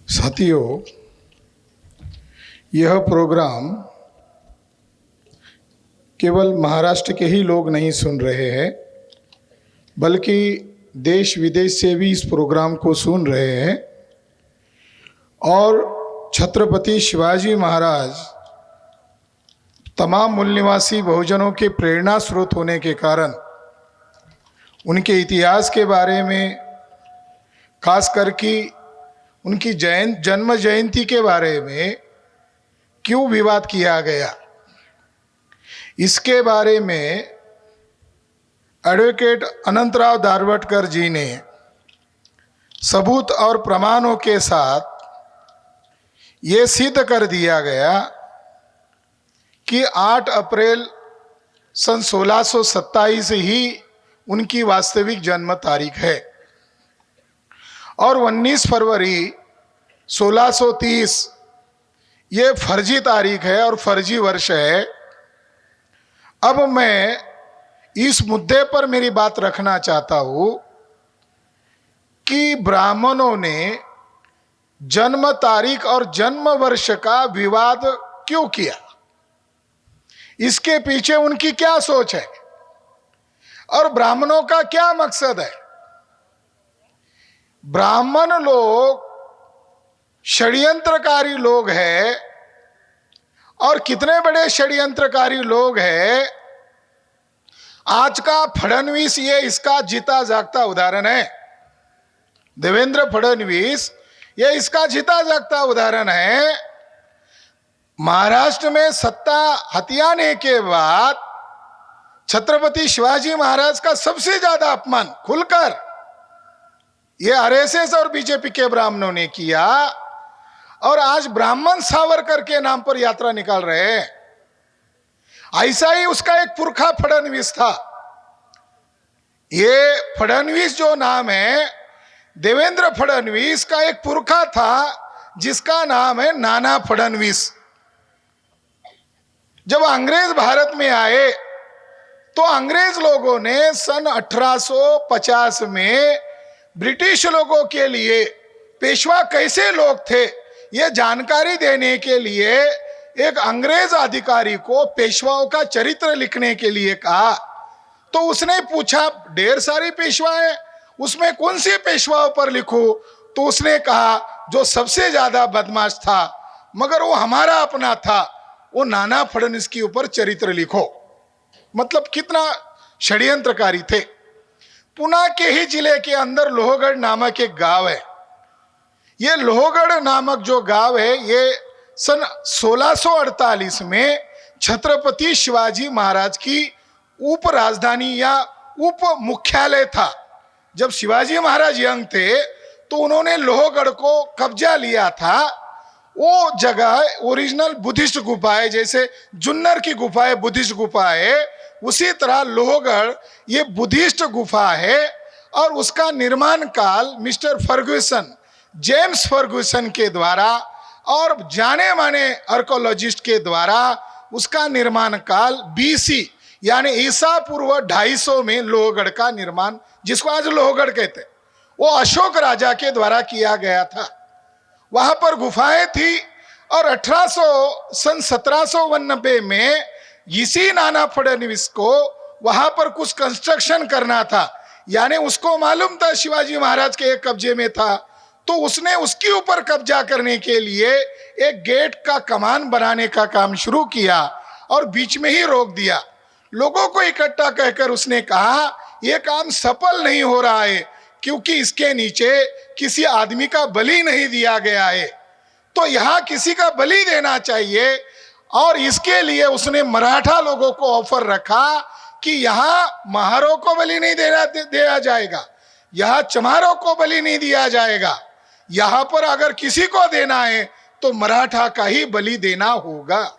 साथियों, यह प्रोग्राम केवल महाराष्ट्र के ही लोग नहीं सुन रहे हैं, बल्कि देश विदेश से भी इस प्रोग्राम को सुन रहे हैं। और छत्रपति शिवाजी महाराज तमाम मूल निवासी बहुजनों के प्रेरणा स्रोत होने के कारण उनके इतिहास के बारे में, खास करके उनकी जन्म जयंती के बारे में क्यों विवाद किया गया, इसके बारे में एडवोकेट अनंतराव दारवटकर जी ने सबूत और प्रमाणों के साथ ये सिद्ध कर दिया गया कि 8 अप्रैल सन 1627 ही उनकी वास्तविक जन्म तारीख है और 19 फरवरी 1630 ये फर्जी तारीख है और फर्जी वर्ष है। अब मैं इस मुद्दे पर मेरी बात रखना चाहता हूं कि ब्राह्मणों ने जन्म तारीख और जन्म वर्ष का विवाद क्यों किया, इसके पीछे उनकी क्या सोच है और ब्राह्मणों का क्या मकसद है। ब्राह्मण लोग षड्यंत्रकारी लोग हैं और कितने बड़े षड्यंत्रकारी लोग हैं। आज का फडणवीस ये इसका जीता जागता उदाहरण है। देवेंद्र फडणवीस ये इसका जीता जागता उदाहरण है। महाराष्ट्र में सत्ता हथियाने के बाद छत्रपति शिवाजी महाराज का सबसे ज्यादा अपमान खुलकर ये आरएसएस और बीजेपी के ब्राह्मणों ने किया और आज ब्राह्मण सावरकर के नाम पर यात्रा निकाल रहे हैं। ऐसा ही उसका एक पुरखा फडणवीस था। ये फडणवीस जो नाम है, देवेंद्र फडणवीस का एक पुरखा था जिसका नाम है नाना फडणवीस। जब अंग्रेज भारत में आए तो अंग्रेज लोगों ने सन 1850 में ब्रिटिश लोगों के लिए पेशवा कैसे लोग थे ये जानकारी देने के लिए एक अंग्रेज अधिकारी को पेशवाओं का चरित्र लिखने के लिए कहा। तो उसने पूछा, ढेर सारी पेशवा है, उसमें कौन से पेशवाओं पर लिखूं? तो उसने कहा जो सबसे ज्यादा बदमाश था मगर वो हमारा अपना था, वो नाना फडणवीस के ऊपर चरित्र लिखो। मतलब कितना षड्यंत्रकारी थे। पुणे के ही जिले के अंदर लोहगढ़ नामक एक गांव है। ये लोहगढ़ नामक जो गांव है ये सन 1648 में छत्रपति शिवाजी महाराज की उप राजधानी या उप मुख्यालय था। जब शिवाजी महाराज यंग थे तो उन्होंने लोहगढ़ को कब्जा लिया था। वो जगह ओरिजिनल बुद्धिस्ट गुफा है, जैसे जुन्नर की गुफा है बुद्धिस्ट गुफा है, उसी तरह लोहगढ़ ये बुद्धिस्ट गुफा है। और उसका निर्माण काल मिस्टर फर्ग्यूसन, जेम्स फर्ग्यूसन के द्वारा और जाने माने आर्कोलॉजिस्ट के द्वारा उसका निर्माण काल बीसी यानी ईसा पूर्व 250 में लोहगढ़ का निर्माण, जिसको आज लोहगढ़ कहते, वो अशोक राजा के द्वारा किया गया था। वहां पर गुफाएं थी और 1791 में इसी नाना फडणवीस को वहां पर कुछ कंस्ट्रक्शन करना था। यानी उसको मालूम था शिवाजी महाराज के एक कब्जे में था, तो उसने उसके ऊपर कब्जा करने के लिए एक गेट का कमान बनाने का काम शुरू किया और बीच में ही रोक दिया। लोगों को इकट्ठा कहकर उसने कहा यह काम सफल नहीं हो रहा है क्योंकि इसके नीचे किसी आदमी का बलि नहीं दिया गया है, तो यहाँ किसी का बलि देना चाहिए। और इसके लिए उसने मराठा लोगों को ऑफर रखा कि यहाँ महारों को बलि नहीं दिया जाएगा, यहाँ चमारों को बलि नहीं दिया जाएगा, यहाँ पर अगर किसी को देना है तो मराठा का ही बलि देना होगा।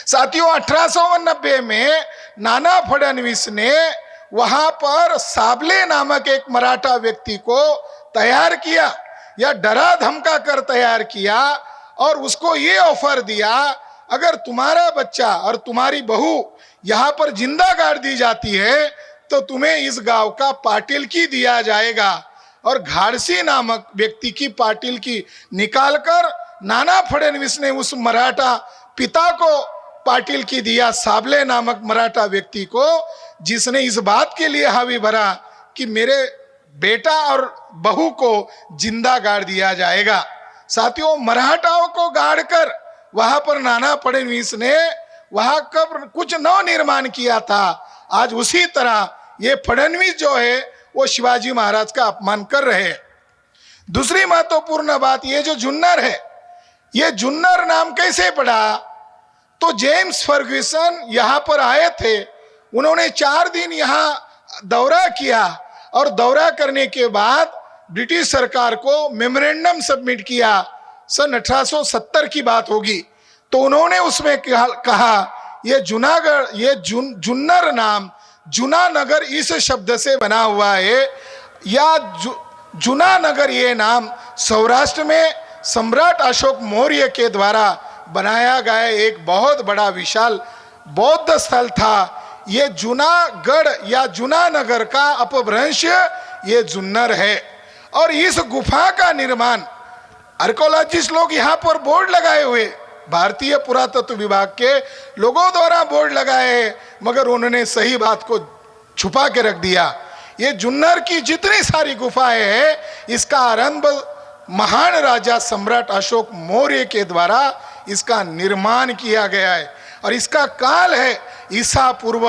साथियों, 1890 में नाना फडणवीस ने वहां पर साबले नामक एक मराठा व्यक्ति को तैयार किया या डरा धमका कर तैयार किया और उसको ये ऑफर दिया, अगर तुम्हारा बच्चा और तुम्हारी बहू यहाँ पर जिंदा गाड़ दी जाती है तो तुम्हें इस गांव का पाटिल की दिया जाएगा। और घाड़सी नामक व्यक्ति की पाटिल की निकालकर नाना फडणवीस ने उस मराठा पिता को पाटिल की दिया, साबले नामक मराठा व्यक्ति को, जिसने इस बात के लिए हावी भरा कि मेरे बेटा और बहू को जिंदा गाड़ दिया जाएगा। साथियों, मराठाओं को गाड़कर वहां पर नाना फडणवीस ने वहां का कुछ नव निर्माण किया था। आज उसी तरह ये फडणवीस जो है वो शिवाजी महाराज का अपमान कर रहे हैं। दूसरी महत्वपूर्ण बात, ये जो जुन्नर है, ये जुन्नर नाम कैसे पड़ा? तो जेम्स फर्ग्यूसन यहां पर आए थे, उन्होंने 4 दिन यहां दौरा किया और दौरा करने के बाद ब्रिटिश सरकार को मेमोरेंडम सबमिट किया। सन 1870 की बात होगी। तो उन्होंने उसमें कहा ये जूनागढ़, ये जुन्नर नाम जूनानगर इस शब्द से बना हुआ है, या जूनानगर ये नाम सौराष्ट्र में सम्राट अशोक मौर्य के द्वारा बनाया गया एक बहुत बड़ा विशाल बौद्ध स्थल था। ये जूनागढ़ या जूनानगर का अपभ्रंश ये जुन्नर है। और इस गुफा का निर्माण आर्कोलॉजिस्ट लोग यहाँ पर बोर्ड लगाए हुए, भारतीय पुरातत्व विभाग के लोगों द्वारा बोर्ड लगाए, मगर उन्होंने सही बात को छुपा के रख दिया। ये जुन्नर की जितनी सारी गुफाएं हैं, इसका आरंभ महान राजा सम्राट अशोक मौर्य के द्वारा इसका निर्माण किया गया है। और इसका काल है ईसा पूर्व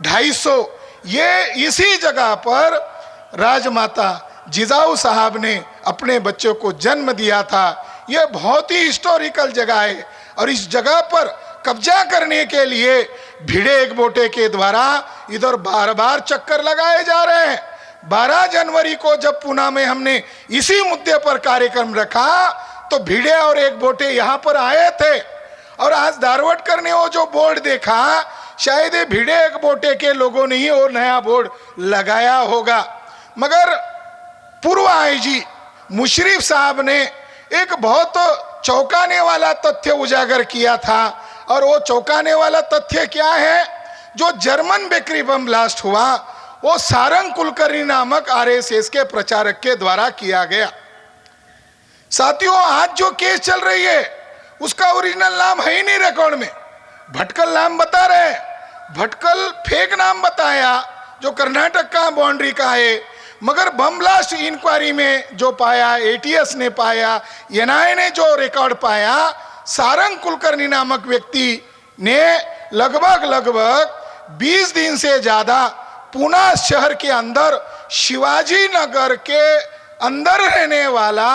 250। ये इसी जगह पर राजमाता जिजाऊ साहब ने अपने बच्चों को जन्म दिया था। यह बहुत ही हिस्टोरिकल जगह है। और इस जगह पर कब्जा करने के लिए भिड़े एक बोटे के द्वारा इधर बार बार चक्कर लगाए जा रहे हैं। 12 जनवरी को जब पुणे में हमने इसी मुद्दे पर कार्यक्रम रखा तो भिड़े और एक बोटे यहाँ पर आए थे। और आज धारवट करने वो जो बोर्ड देखा, शायद ये भिड़े एक बोटे के लोगों ने ही और नया बोर्ड लगाया होगा। मगर पूर्व आईजी मुशर्रफ साहब ने एक बहुत चौंकाने वाला तथ्य उजागर किया था। और वो चौंकाने वाला तथ्य क्या है? जो जर्मन बेकरी बम ब्लास्ट हुआ वो सारंग कुलकर्णी नामक आरएसएस के प्रचारक के द्वारा किया गया। साथियों, आज जो केस चल रही है उसका ओरिजिनल नाम है ही नहीं रिकॉर्ड में। भटकल नाम बता रहे हैं, भटकल फेक नाम बताया जो कर्नाटक का बाउंड्री का है। मगर बम ब्लास्ट इंक्वायरी में जो पाया, एटीएस ने पाया, एनआईए ने जो रिकॉर्ड पाया, सारंग कुलकर्णी नामक व्यक्ति ने लगभग 20 दिन से ज्यादा पुणे शहर के अंदर शिवाजी नगर के अंदर रहने वाला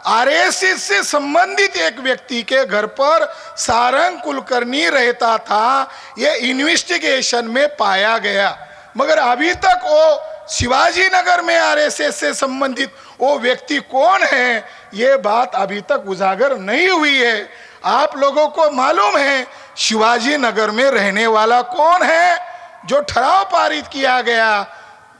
आरएसएस से संबंधित एक व्यक्ति के घर पर सारंग कुलकर्णी रहता था। यह इन्वेस्टिगेशन में पाया गया। मगर अभी तक वो शिवाजी नगर में आरएसएस से संबंधित वो व्यक्ति कौन है, ये बात अभी तक उजागर नहीं हुई है। आप लोगों को मालूम है शिवाजी नगर में रहने वाला कौन है? जो ठराव पारित किया गया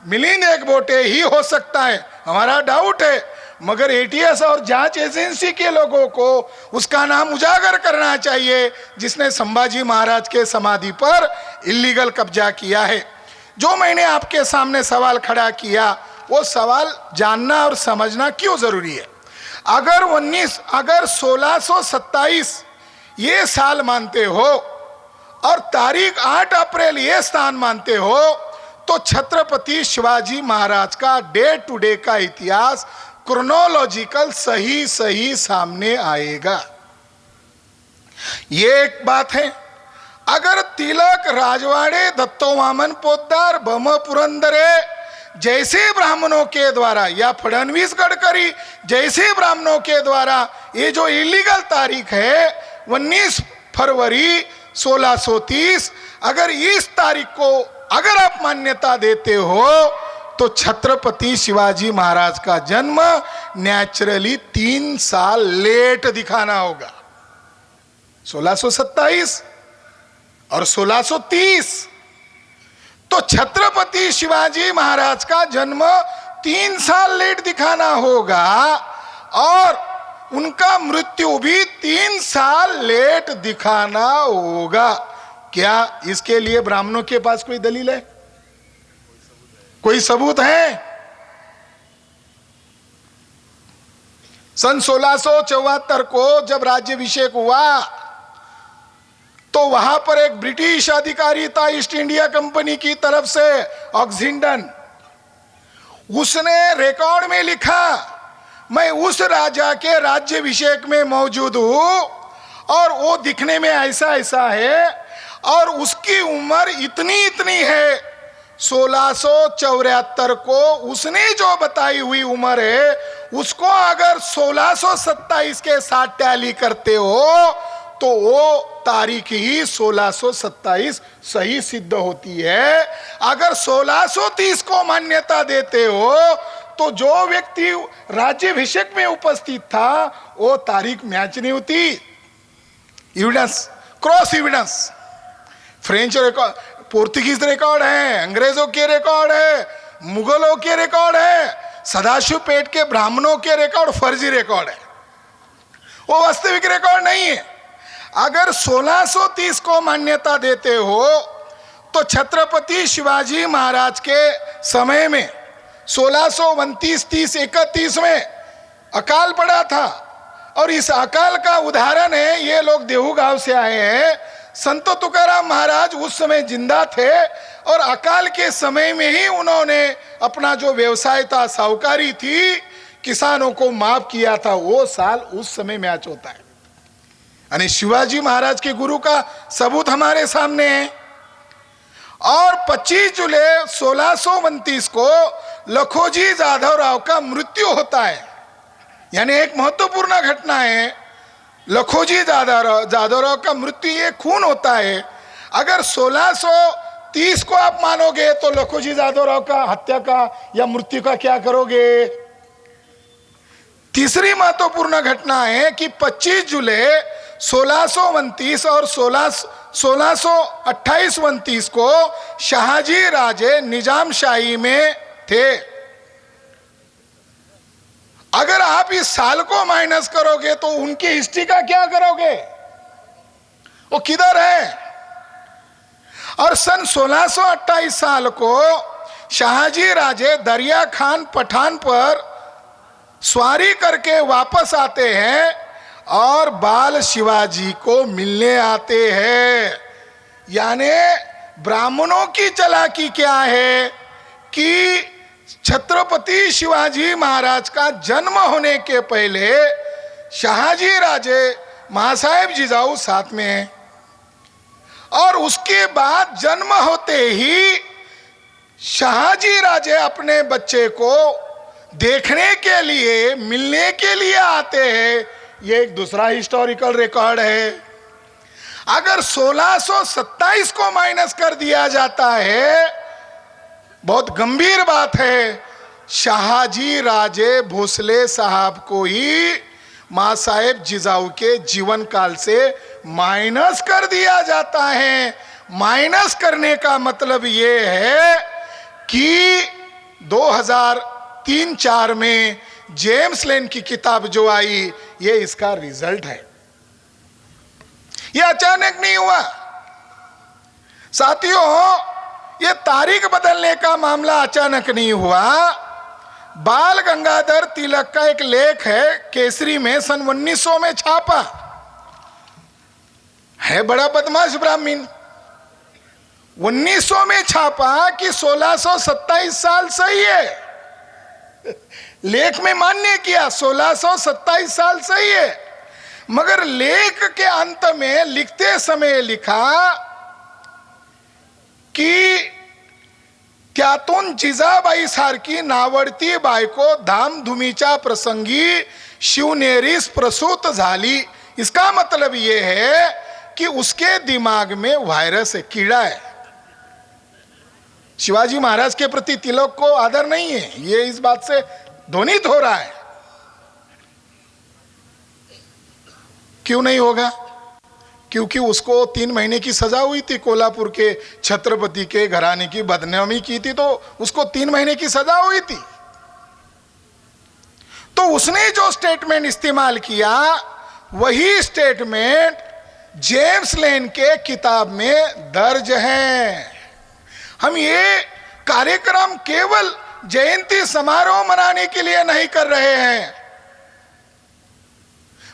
मिलिंद एकबोटे ही हो सकता है, हमारा डाउट है। मगर एटीएस और जांच एजेंसी के लोगों को उसका नाम उजागर करना चाहिए जिसने संभाजी महाराज के समाधि पर इलीगल कब्जा किया है। जो मैंने आपके सामने सवाल खड़ा किया वो सवाल जानना और समझना क्यों जरूरी है। अगर 1627 ये साल मानते हो और तारीख 8 अप्रैल ये स्थान मानते हो तो छत्रपति शिवाजी महाराज का डे टू डे का इतिहास क्रोनोलॉजिकल सही सामने आएगा। ये एक बात है। अगर तिलक, राजवाड़े, दत्तोवामन पोद्दार, बम पुरंदरे जैसे ब्राह्मणों के द्वारा या फडणवीस गडकरी जैसे ब्राह्मणों के द्वारा ये जो इलीगल तारीख है 19 फरवरी 1630, अगर इस तारीख को अगर आप मान्यता देते हो तो छत्रपति शिवाजी महाराज का जन्म नेचुरली 3 साल लेट दिखाना होगा। 1627 और 1630, तो छत्रपति शिवाजी महाराज का जन्म 3 साल लेट दिखाना होगा और उनका मृत्यु भी 3 साल लेट दिखाना होगा। क्या इसके लिए ब्राह्मणों के पास कोई दलील है? कोई सबूत है? सन 1674 को जब राज्याभिषेक हुआ तो वहां पर एक ब्रिटिश अधिकारी था ईस्ट इंडिया कंपनी की तरफ से, ऑक्सिंडन। उसने रिकॉर्ड में लिखा, मैं उस राजा के राज्याभिषेक में मौजूद हूं और वो दिखने में ऐसा ऐसा है और उसकी उम्र इतनी इतनी है। 1674 को उसने जो बताई हुई उम्र है उसको अगर 1627 के साथ टैली करते हो तो वो तारीख ही 1627 सही सिद्ध होती है। अगर 1630 को मान्यता देते हो तो जो व्यक्ति राज्याभिषेक में उपस्थित था वो तारीख मैच नहीं होती। Evidence, cross evidence, French record, Portuguese record है, अंग्रेजों के रिकॉर्ड है, मुगलों के रिकॉर्ड है, सदाशिव पेट के ब्राह्मणों के रिकॉर्ड फर्जी रिकॉर्ड है, वो वास्तविक रिकॉर्ड नहीं है। अगर 1630 को मान्यता देते हो तो छत्रपति शिवाजी महाराज के समय में 1629, 30, 31 में अकाल पड़ा था और इस अकाल का उदाहरण है, ये लोग देहू गांव से आए हैं। संत तुकाराम महाराज उस समय जिंदा थे और अकाल के समय में ही उन्होंने अपना जो व्यवसाय था, साहूकारी थी, किसानों को माफ किया था। वो साल उस समय मैच होता है। यानी शिवाजी महाराज के गुरु का सबूत हमारे सामने है। और 25 जुलाई 1629 को लखोजी जाधव राव का मृत्यु होता है। यानी एक महत्वपूर्ण घटना है, लखोजी जाधव राव का मृत्यु, ये खून होता है। अगर 1630 को आप मानोगे तो लखोजी जाधव राव का हत्या का या मृत्यु का क्या करोगे? तीसरी महत्वपूर्ण घटना है कि 25 जुलाई 1629 और 1628-29 को शाहजी राजे निजामशाही में थे। अगर आप इस साल को माइनस करोगे तो उनकी हिस्ट्री का क्या करोगे? वो किधर है? और सन 1628 साल को शाहजी राजे दरिया खान पठान पर सवारी करके वापस आते हैं और बाल शिवाजी को मिलने आते हैं। यानी ब्राह्मणों की चालाकी क्या है कि छत्रपति शिवाजी महाराज का जन्म होने के पहले शाहजी राजे महासाहेब जिजाऊ साथ में हैं और उसके बाद जन्म होते ही शाहजी राजे अपने बच्चे को देखने के लिए, मिलने के लिए आते हैं। ये एक दूसरा हिस्टोरिकल रिकॉर्ड है। अगर 1627 को माइनस कर दिया जाता है, बहुत गंभीर बात है, शाहजी राजे भोसले साहब को ही मां साहेब जिजाऊ के जीवन काल से माइनस कर दिया जाता है। माइनस करने का मतलब ये है कि 2003-4 में जेम्स लेन की किताब जो आई, ये इसका रिजल्ट है। ये अचानक नहीं हुआ साथियों, ये तारीख बदलने का मामला अचानक नहीं हुआ। बाल गंगाधर तिलक का एक लेख है, केसरी में सन 1900 में छापा है। बड़ा बदमाश ब्राह्मण 1900 में छापा कि 1627 साल सही है। लेख में मान्य किया 1627 साल सही है, मगर लेख के अंत में लिखते समय लिखा कि त्यातून जिजाबाई सारखी नावडती बायको धामधुमीच्या प्रसंगी शिवनेरीस प्रसूत झाली। इसका मतलब यह है कि उसके दिमाग में वायरस है, कीड़ा है। शिवाजी महाराज के प्रति तिलक को आदर नहीं है, ये इस बात से ध्वनित हो रहा है। क्यों नहीं होगा? क्योंकि उसको 3 महीने की सजा हुई थी, कोल्हापुर के छत्रपति के घराने की बदनामी की थी, तो उसको 3 महीने की सजा हुई थी। तो उसने जो स्टेटमेंट इस्तेमाल किया वही स्टेटमेंट जेम्स लेन के किताब में दर्ज है। हम ये कार्यक्रम केवल जयंती समारोह मनाने के लिए नहीं कर रहे हैं।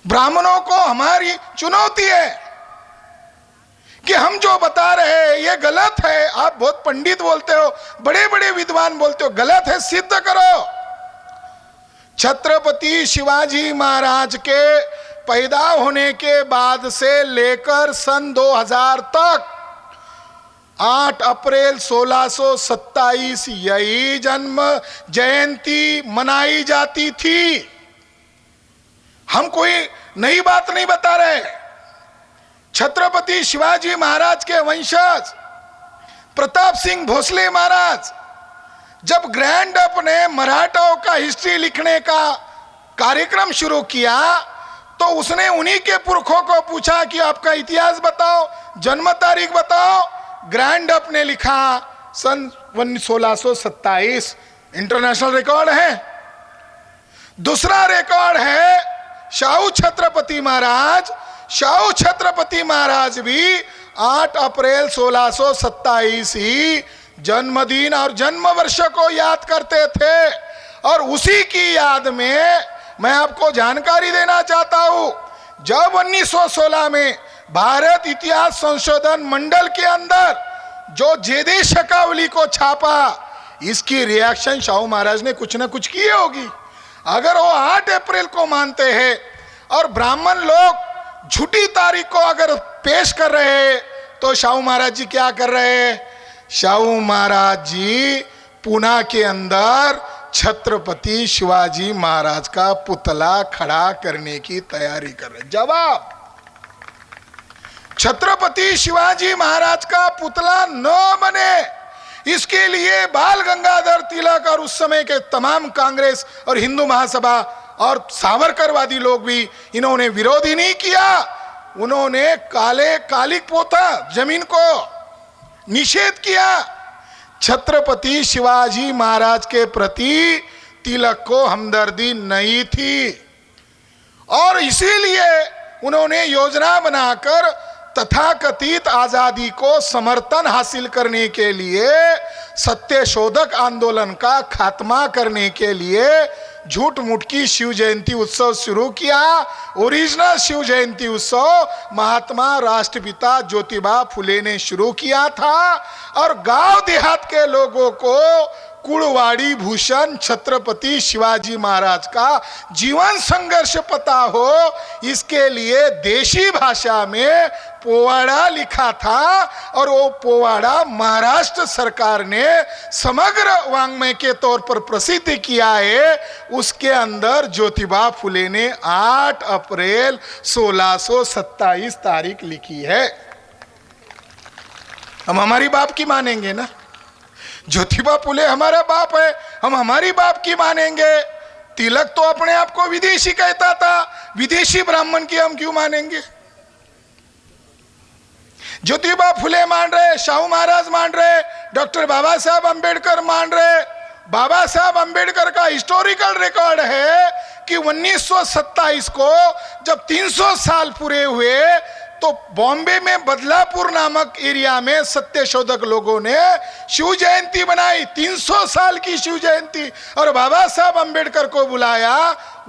ब्राह्मणों को हमारी चुनौती है कि हम जो बता रहे हैं ये गलत है। आप बहुत पंडित बोलते हो, बड़े बड़े विद्वान बोलते हो, गलत है, सिद्ध करो। छत्रपति शिवाजी महाराज के पैदा होने के बाद से लेकर सन 2000 तक 8 अप्रैल 1627 यही जन्म जयंती मनाई जाती थी। हम कोई नई बात नहीं बता रहे। छत्रपति शिवाजी महाराज के वंशज प्रताप सिंह भोसले महाराज जब ग्रैंड अप ने मराठाओं का हिस्ट्री लिखने का कार्यक्रम शुरू किया तो उसने उन्हीं के पुरखों को पूछा कि आपका इतिहास बताओ, जन्म तारीख बताओ। ग्रैंड अप ने लिखा सन 1627, इंटरनेशनल रिकॉर्ड है। दूसरा रिकॉर्ड है शाहू छत्रपति महाराज। शाहू छत्रपति महाराज भी 8 अप्रैल 1627 ही जन्मदिन और जन्म वर्ष को याद करते थे। और उसी की याद में मैं आपको जानकारी देना चाहता हूं, जब 1916 में भारत इतिहास संशोधन मंडल के अंदर जो जेदे शकावली को छापा, इसकी रिएक्शन शाहू महाराज ने कुछ ना कुछ की होगी। अगर वो 8 अप्रैल को मानते हैं और ब्राह्मण लोग झूठी तारीख को अगर पेश कर रहे हैं तो शाहू महाराज जी क्या कर रहे हैं? शाहू महाराज जी पुणे के अंदर छत्रपति शिवाजी महाराज का पुतला खड़ा करने की तैयारी कर रहे। जवाब, छत्रपति शिवाजी महाराज का पुतला न बने, इसके लिए बाल गंगाधर तिलक और उस समय के तमाम कांग्रेस और हिंदू महासभा और सावरकरवादी लोग भी इन्होंने विरोध ही नहीं किया। उन्होंने कालिक पोता जमीन को निषेध किया। छत्रपति शिवाजी महाराज के प्रति तिलक को हमदर्दी नहीं थी और इसीलिए उन्होंने योजना बनाकर तथाकथित आजादी को समर्थन हासिल करने के लिए, सत्यशोधक आंदोलन का खात्मा करने के लिए झूठ मूठ की शिव जयंती उत्सव शुरू किया। ओरिजिनल शिव जयंती उत्सव महात्मा राष्ट्रपिता ज्योतिबा फुले ने शुरू किया था और गांव देहात के लोगों को कुड़वाड़ी भूषण छत्रपति शिवाजी महाराज का जीवन संघर्ष पता हो, इसके लिए देशी भाषा में पोवाड़ा लिखा था और वो पोवाड़ा महाराष्ट्र सरकार ने समग्र वांग्मय के तौर पर प्रसिद्ध किया है। उसके अंदर ज्योतिबा फुले ने 8 अप्रैल 1627 तारीख लिखी है। हम हमारी बाप की मानेंगे ना? ज्योतिबा फुले हमारा बाप है, हम हमारी बाप की मानेंगे। तिलक तो अपने आप को विदेशी कहता था, विदेशी ब्राह्मण की हम क्यों मानेंगे? ज्योतिबा फुले मान रहे, शाहू महाराज मान रहे, डॉक्टर बाबा साहब अंबेडकर मान रहे। बाबा साहब अंबेडकर का हिस्टोरिकल रिकॉर्ड है कि 1927 को जब 300 साल पूरे हुए तो बॉम्बे में बदलापुर नामक एरिया में सत्यशोधक लोगों ने शिव जयंती बनाई, 300 साल की शिव जयंती, और बाबा साहब अंबेडकर को बुलाया।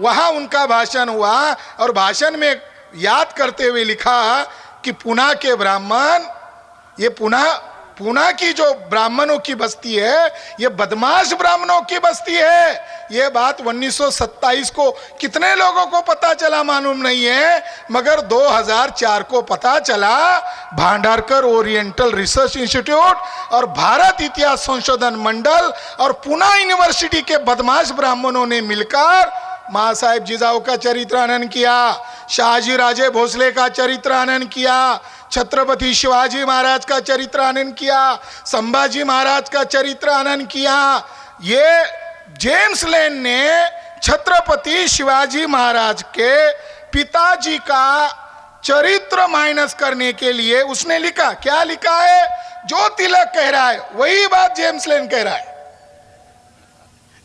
वहां उनका भाषण हुआ और भाषण में याद करते हुए लिखा कि पुणे के ब्राह्मण, ये पुणे की जो ब्राह्मणों की बस्ती है ये बदमाश ब्राह्मणों की बस्ती है। ये बात 1927 को कितने लोगों को पता चला मालूम नहीं है, मगर 2004 को पता चला। भांडारकर ओरिएंटल रिसर्च इंस्टीट्यूट और भारत इतिहास संशोधन मंडल और पुणे यूनिवर्सिटी के बदमाश ब्राह्मणों ने मिलकर महासाहेब जिजाऊ का चरित्रानन किया, शाहजी राजे भोसले का चरित्रानन किया, छत्रपति शिवाजी महाराज का चरित्रानन किया, संभाजी महाराज का चरित्रानन किया। ये जेम्स लेन ने छत्रपति शिवाजी महाराज के पिताजी का चरित्र माइनस करने के लिए उसने लिखा। क्या लिखा है? जो तिलक कह रहा है वही बात जेम्स लेन कह रहा है।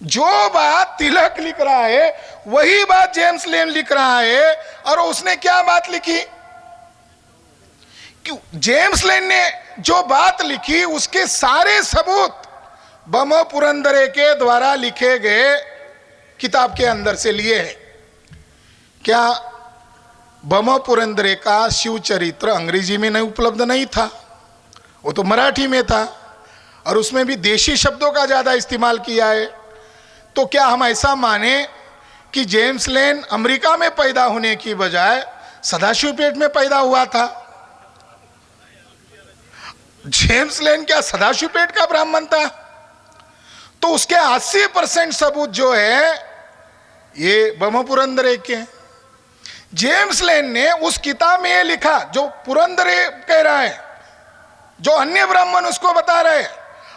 जो बात तिलक लिख रहा है वही बात जेम्स लेन लिख रहा है। और उसने क्या बात लिखी? जेम्स लेन ने जो बात लिखी उसके सारे सबूत बम पुरंदरे के द्वारा लिखे गए किताब के अंदर से लिए हैं। क्या बम पुरंदरे का शिव चरित्र अंग्रेजी में नहीं उपलब्ध नहीं था, वो तो मराठी में था और उसमें भी देशी शब्दों का ज़्यादा इस्तेमाल किया है। तो क्या हम ऐसा माने कि जेम्स लेन अमेरिका में पैदा होने की बजाय सदाशिवपेट में पैदा हुआ था? जेम्स लेन क्या सदाशिवपेट का ब्राह्मण था? तो उसके 80% सबूत जो है ये बम पुरंदरे के। जेम्स लेन ने उस किताब में ये लिखा जो पुरंदरे कह रहा है, जो अन्य ब्राह्मण उसको बता रहे हैं,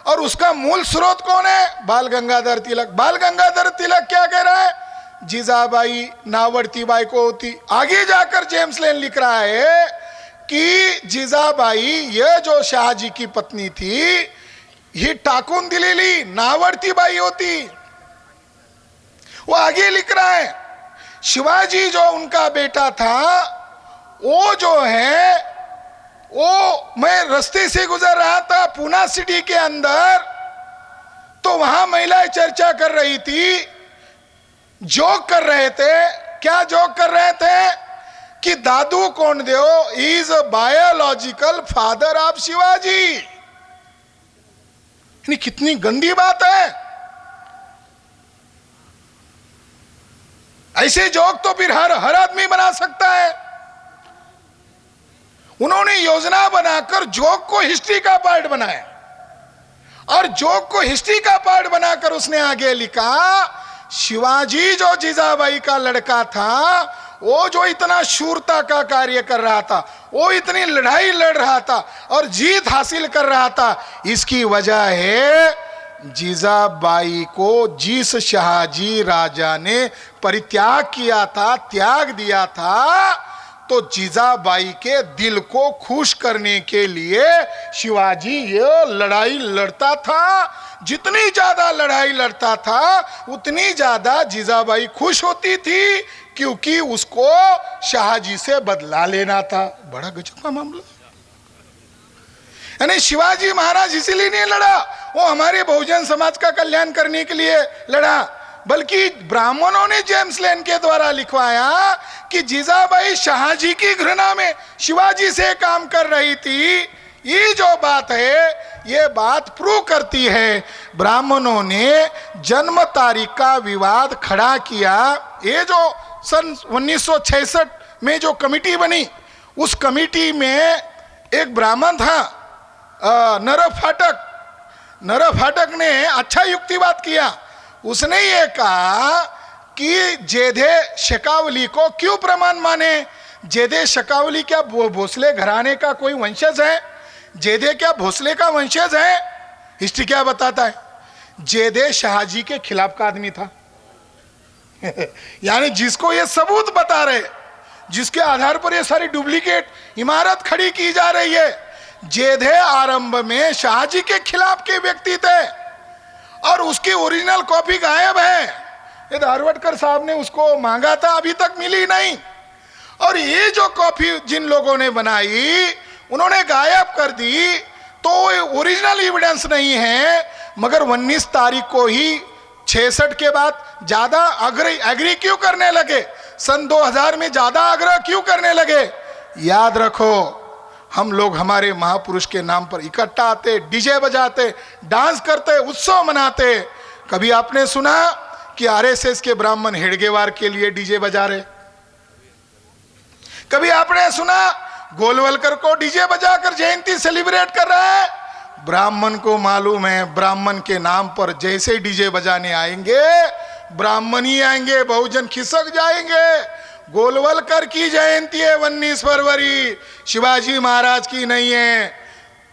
और उसका मूल स्रोत कौन है? बाल गंगाधर तिलक। बाल गंगाधर तिलक क्या कह रहा है? जीजाबाई नावर्तीबाई को होती। आगे जाकर जेम्स लेन लिख रहा है कि जीजाबाई ये जो शाहजी की पत्नी थी ये टाकून दिलेली नावर्तीबाई होती। वो आगे लिख रहा है शिवाजी जो उनका बेटा था वो जो है, वो मैं रास्ते से गुजर रहा था पूना सिटी के अंदर, तो वहां महिलाएं चर्चा कर रही थी, जोक कर रहे थे। क्या जोक कर रहे थे? कि Dadu Kondadev is a biological father of Shivaji. कितनी गंदी बात है। ऐसे जोक तो फिर हर आदमी बना सकता है। उन्होंने योजना बनाकर जोक को हिस्ट्री का पार्ट बनाया, और जोक को हिस्ट्री का पार्ट बनाकर उसने आगे लिखा शिवाजी जो जीजाबाई का लड़का था, वो जो इतना शूरता का कार्य कर रहा था, वो इतनी लड़ाई लड़ रहा था और जीत हासिल कर रहा था, इसकी वजह है जीजाबाई को जिस शाहजी राजा ने परित्याग किया था, त्याग दिया था, तो जीजाबाई के दिल को खुश करने के लिए शिवाजी ये लड़ाई लड़ता था। जितनी ज्यादा लड़ाई लड़ता था उतनी ज्यादा जीजाबाई खुश होती थी, क्योंकि उसको शाहजी से बदला लेना था। बड़ा गजब का मामला। यानी शिवाजी महाराज इसीलिए नहीं लड़ा, वो हमारे बहुजन समाज का कल्याण करने के लिए लड़ा, बल्कि ब्राह्मणों ने जेम्स लेन के द्वारा लिखवाया कि जीजाबाई शाहजी की घृणा में शिवाजी से काम कर रही थी। ये जो बात है, ये बात प्रूव करती है ब्राह्मणों ने जन्म तारीख का विवाद खड़ा किया। ये जो सन 1966 में जो कमिटी बनी, उस कमिटी में एक ब्राह्मण था नर फाटक ने अच्छा युक्तिवाद किया। उसने ये कहा कि जेधे शेखावली को क्यों प्रमाण माने? जेधे शेखावली क्या भोसले घराने का कोई वंशज है? जेधे क्या भोसले का वंशज है? हिस्ट्री क्या बताता है? जेधे शाहजी के खिलाफ का आदमी था। यानी जिसको ये सबूत बता रहे, जिसके आधार पर ये सारी डुप्लीकेट इमारत खड़ी की जा रही है, जेधे आरंभ में शाहजी के खिलाफ के व्यक्ति थे और उसकी ओरिजिनल कॉपी गायब है। ये धारवडकर साहब ने उसको मांगा था, अभी तक मिली नहीं। और ये जो कॉपी जिन लोगों ने बनाई उन्होंने गायब कर दी, तो ओरिजिनल एविडेंस नहीं है। मगर 19 तारीख को ही 66 के बाद ज्यादा एग्री क्यों करने लगे? सन 2000 में ज्यादा आग्रह क्यों करने लगे? याद रखो, हम लोग हमारे महापुरुष के नाम पर इकट्ठा आते, डीजे बजाते, डांस करते, उत्सव मनाते। कभी आपने सुना कि आरएसएस के ब्राह्मण हेडगेवार के लिए डीजे बजा रहे? कभी आपने सुना गोलवलकर को डीजे बजाकर जयंती सेलिब्रेट कर रहा है? ब्राह्मण को मालूम है, ब्राह्मण के नाम पर जैसे डीजे बजाने आएंगे, ब्राह्मण ही आएंगे, बहुजन खिसक जाएंगे। गोलवलकर की जयंती है 19 फरवरी, शिवाजी महाराज की नहीं है।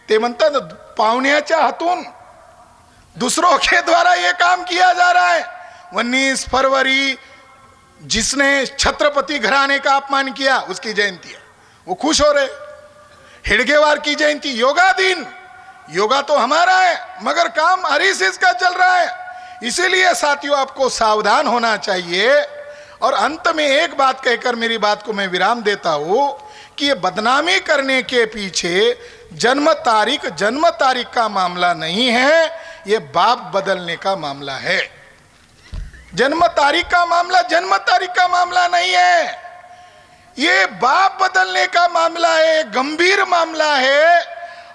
ते म्हणतात पाहुण्याच्या हातून दूसरों के द्वारा ये काम किया जा रहा है। 19 फरवरी जिसने छत्रपति घराने का अपमान किया उसकी जयंती है, वो खुश हो रहे। हेडगेवार की जयंती, योगा दिन, योगा तो हमारा है मगर काम आरएसएस का चल रहा है। इसीलिए साथियों आपको सावधान होना चाहिए। और अंत में एक बात कहकर मेरी बात को मैं विराम देता हूं कि ये बदनामी करने के पीछे जन्म तारीख का मामला नहीं है, ये बाप बदलने का मामला है। जन्म तारीख का मामला जन्म तारीख का मामला नहीं है, ये बाप बदलने का मामला है, गंभीर मामला है।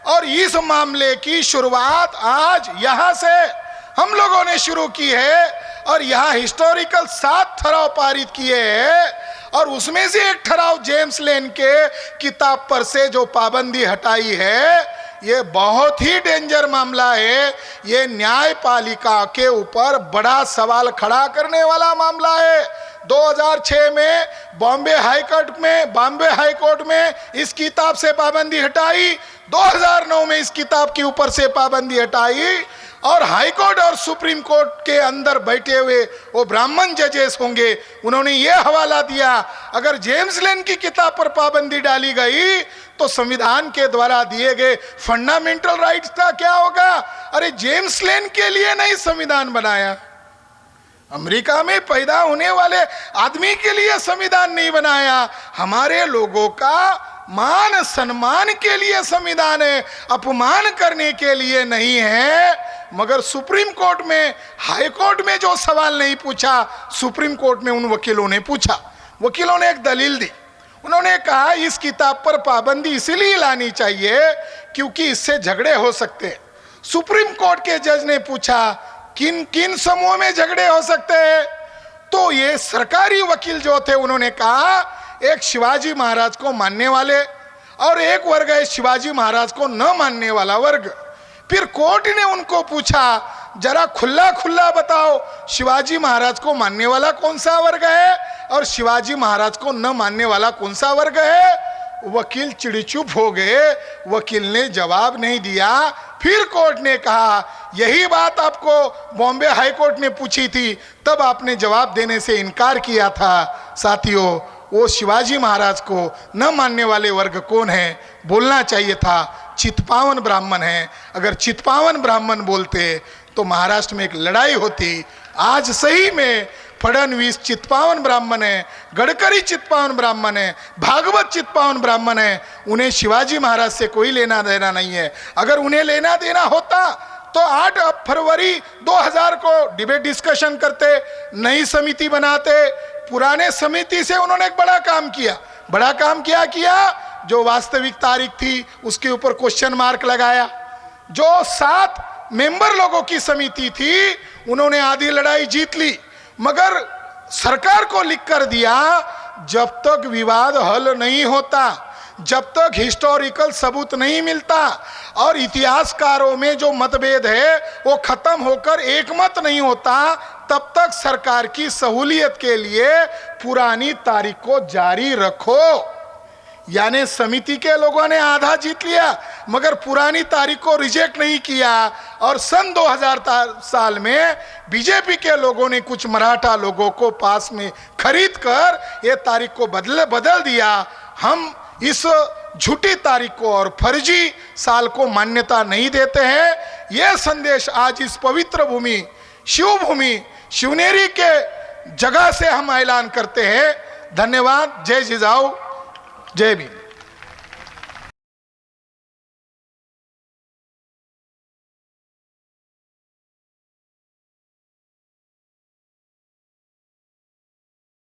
और इस मामले की शुरुआत आज यहां से हम लोगों ने शुरू की है और यहां हिस्टोरिकल 7 ठराव पारित किए हैं और उसमें से एक ठराव जेम्स लेन के किताब पर से जो पाबंदी हटाई है, ये बहुत ही डेंजर मामला है। ये न्यायपालिका के ऊपर बड़ा सवाल खड़ा करने वाला मामला है। 2006 में बॉम्बे हाई कोर्ट में इस किताब से पाबंदी हटाई, 2009 में इस किताब के ऊपर से पाबंदी हटाई और हाई कोर्ट और सुप्रीम कोर्ट के अंदर बैठे हुए वो ब्राह्मण जजेस होंगे, उन्होंने ये हवाला दिया अगर जेम्स लेन की किताब पर पाबंदी डाली गई तो संविधान के द्वारा दिए गए फंडामेंटल राइट्स का क्या होगा। अरे जेम्स लेन के लिए नहीं संविधान बनाया, अमेरिका में पैदा होने वाले आदमी के लिए संविधान नहीं बनाया, हमारे लोगों का मान सम्मान के लिए संविधान है, अपमान करने के लिए नहीं है। मगर सुप्रीम कोर्ट में, हाई कोर्ट में जो सवाल नहीं पूछा, सुप्रीम कोर्ट में उन वकीलों ने पूछा। वकीलों ने एक दलील दी, उन्होंने कहा इस किताब पर पाबंदी इसलिए लानी चाहिए क्योंकि इससे झगड़े हो सकते हैं। सुप्रीम कोर्ट के जज ने पूछा किन किन समूहों में झगड़े हो सकते हैं, तो ये सरकारी वकील जो थे उन्होंने कहा एक शिवाजी महाराज को मानने वाले और एक वर्ग है शिवाजी महाराज को न मानने वाला वर्ग। फिर कोर्ट ने उनको पूछा जरा खुला खुला बताओ शिवाजी महाराज को मानने वाला कौन सा वर्ग है और शिवाजी महाराज को न मानने वाला कौन सा वर्ग है। वकील चिड़चुप हो गए, वकील ने जवाब नहीं दिया। फिर कोर्ट ने कहा यही बात आपको बॉम्बे हाई कोर्ट ने पूछी थी, तब आपने जवाब देने से इनकार किया था। साथियों, वो शिवाजी महाराज को न मानने वाले वर्ग कौन है बोलना चाहिए था, चित्पावन ब्राह्मण है। अगर चित्पावन ब्राह्मण बोलते तो महाराष्ट्र में एक लड़ाई होती। आज सही में फडणवीस चित्पावन ब्राह्मण है, गडकरी चित्पावन ब्राह्मण है, भागवत चित्पावन ब्राह्मण है, उन्हें शिवाजी महाराज से कोई लेना देना नहीं है। अगर उन्हें लेना देना होता तो 8 फरवरी 2000 को डिबेट डिस्कशन करते, नई समिति बनाते। पुराने समिति से उन्होंने एक बड़ा काम किया। बड़ा काम क्या किया? जो वास्तविक तारीख थी उसके ऊपर क्वेश्चन मार्क लगाया। जो 7 मेंबर लोगों की समिति थी उन्होंने आधी लड़ाई जीत ली, मगर सरकार को लिख कर दिया जब तक विवाद हल नहीं होता, जब तक हिस्टोरिकल सबूत नहीं मिलता और इतिहासकारों में जो मतभेद है वो खत्म होकर एक मत नहीं होता, तब तक सरकार की सहूलियत के लिए पुरानी तारीख को जारी रखो। यानी समिति के लोगों ने आधा जीत लिया मगर पुरानी तारीख को रिजेक्ट नहीं किया। और सन 2000 साल में बीजेपी के लोगों ने कुछ मराठा लोगों को पास में खरीद कर ये तारीख को बदल दिया। हम इस झूठी तारीख को और फर्जी साल को मान्यता नहीं देते हैं। यह संदेश आज इस पवित्र भूमि, शिवभूमि, शिवनेरी के जगह से हम ऐलान करते हैं। धन्यवाद। जय जिजाऊ, जय भीम।